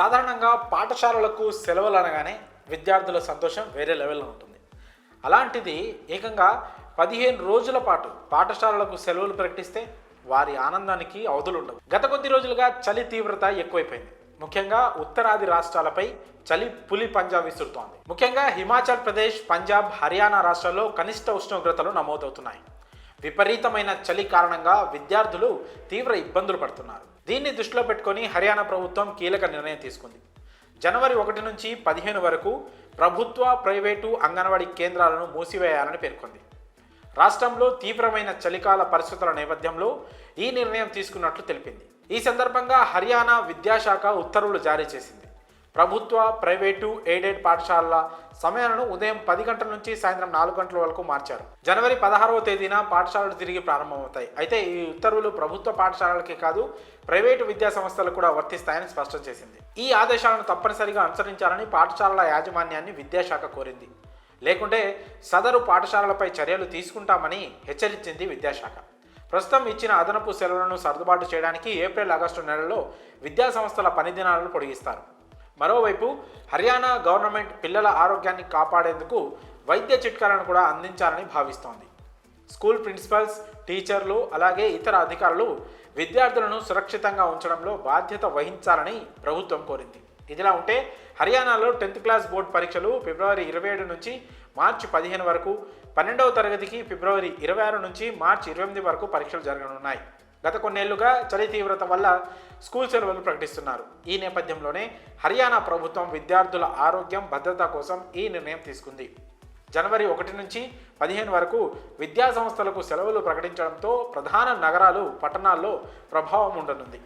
సాధారణంగా పాఠశాలలకు సెలవులు అనగానే విద్యార్థుల సంతోషం వేరే లెవెల్లో ఉంటుంది. అలాంటిది ఏకంగా 15 రోజుల పాటు పాఠశాలలకు సెలవులు ప్రకటిస్తే వారి ఆనందానికి అవధులుండవు. గత కొద్ది రోజులుగా చలి తీవ్రత ఎక్కువైపోయింది. ముఖ్యంగా ఉత్తరాది రాష్ట్రాలపై చలి పులి పంజా విసురుతోంది. ముఖ్యంగా హిమాచల్ ప్రదేశ్, పంజాబ్, హర్యానా రాష్ట్రాల్లో కనిష్ట ఉష్ణోగ్రతలు నమోదవుతున్నాయి. విపరీతమైన చలి కారణంగా విద్యార్థులు తీవ్ర ఇబ్బందులు పడుతున్నారు. దీన్ని దృష్టిలో పెట్టుకొని హర్యానా ప్రభుత్వం కీలక నిర్ణయం తీసుకుంది. జనవరి 1 నుంచి 15 వరకు ప్రభుత్వ, ప్రైవేటు అంగన్వాడీ కేంద్రాలను మూసివేయాలని పేర్కొంది. రాష్ట్రంలో తీవ్రమైన చలికాల పరిస్థితుల నేపథ్యంలో ఈ నిర్ణయం తీసుకున్నట్లు తెలిపింది. ఈ సందర్భంగా హర్యానా విద్యాశాఖ ఉత్తర్వులు జారీ చేసింది. ప్రభుత్వ, ప్రైవేటు, ఎయిడెడ్ పాఠశాలల సమయాలను ఉదయం 10 గంటల నుంచి సాయంత్రం 4 గంటల వరకు మార్చారు. జనవరి 16వ తేదీన పాఠశాలలు తిరిగి ప్రారంభమవుతాయి. అయితే ఈ ఉత్తర్వులు ప్రభుత్వ పాఠశాలలకే కాదు, ప్రైవేటు విద్యా సంస్థలకు కూడా వర్తిస్తాయని స్పష్టం చేసింది. ఈ ఆదేశాలను తప్పనిసరిగా అనుసరించాలని పాఠశాలల యాజమాన్యాన్ని విద్యాశాఖ కోరింది. లేకుంటే సదరు పాఠశాలలపై చర్యలు తీసుకుంటామని హెచ్చరించింది విద్యాశాఖ. ప్రస్తుతం ఇచ్చిన అదనపు సెలవులను సర్దుబాటు చేయడానికి ఏప్రిల్, ఆగస్టు నెలల్లో విద్యా సంస్థల పని దినాలను పొడిగిస్తారు. మరోవైపు హర్యానా గవర్నమెంట్ పిల్లల ఆరోగ్యాన్ని కాపాడేందుకు వైద్య చిట్కాలను కూడా అందించాలని భావిస్తోంది. స్కూల్ ప్రిన్సిపల్స్, టీచర్లు అలాగే ఇతర అధికారులు విద్యార్థులను సురక్షితంగా ఉంచడంలో బాధ్యత వహించాలని ప్రభుత్వం కోరింది. ఇదిలా ఉంటే హర్యానాలో 10th క్లాస్ బోర్డు పరీక్షలు ఫిబ్రవరి 27 నుంచి మార్చి 15 వరకు, 12వ తరగతికి ఫిబ్రవరి 26 నుంచి మార్చి 28 వరకు పరీక్షలు జరగనున్నాయి. గత కొన్నేళ్లుగా చలి తీవ్రత వల్ల స్కూల్ సెలవులు ప్రకటిస్తున్నారు. ఈ నేపథ్యంలోనే హర్యానా ప్రభుత్వం విద్యార్థుల ఆరోగ్యం, భద్రత కోసం ఈ నిర్ణయం తీసుకుంది. జనవరి 1 నుంచి 15 వరకు విద్యా సంస్థలకు సెలవులు ప్రకటించడంతో ప్రధాన నగరాలు, పట్టణాల్లో ప్రభావం ఉండనుంది.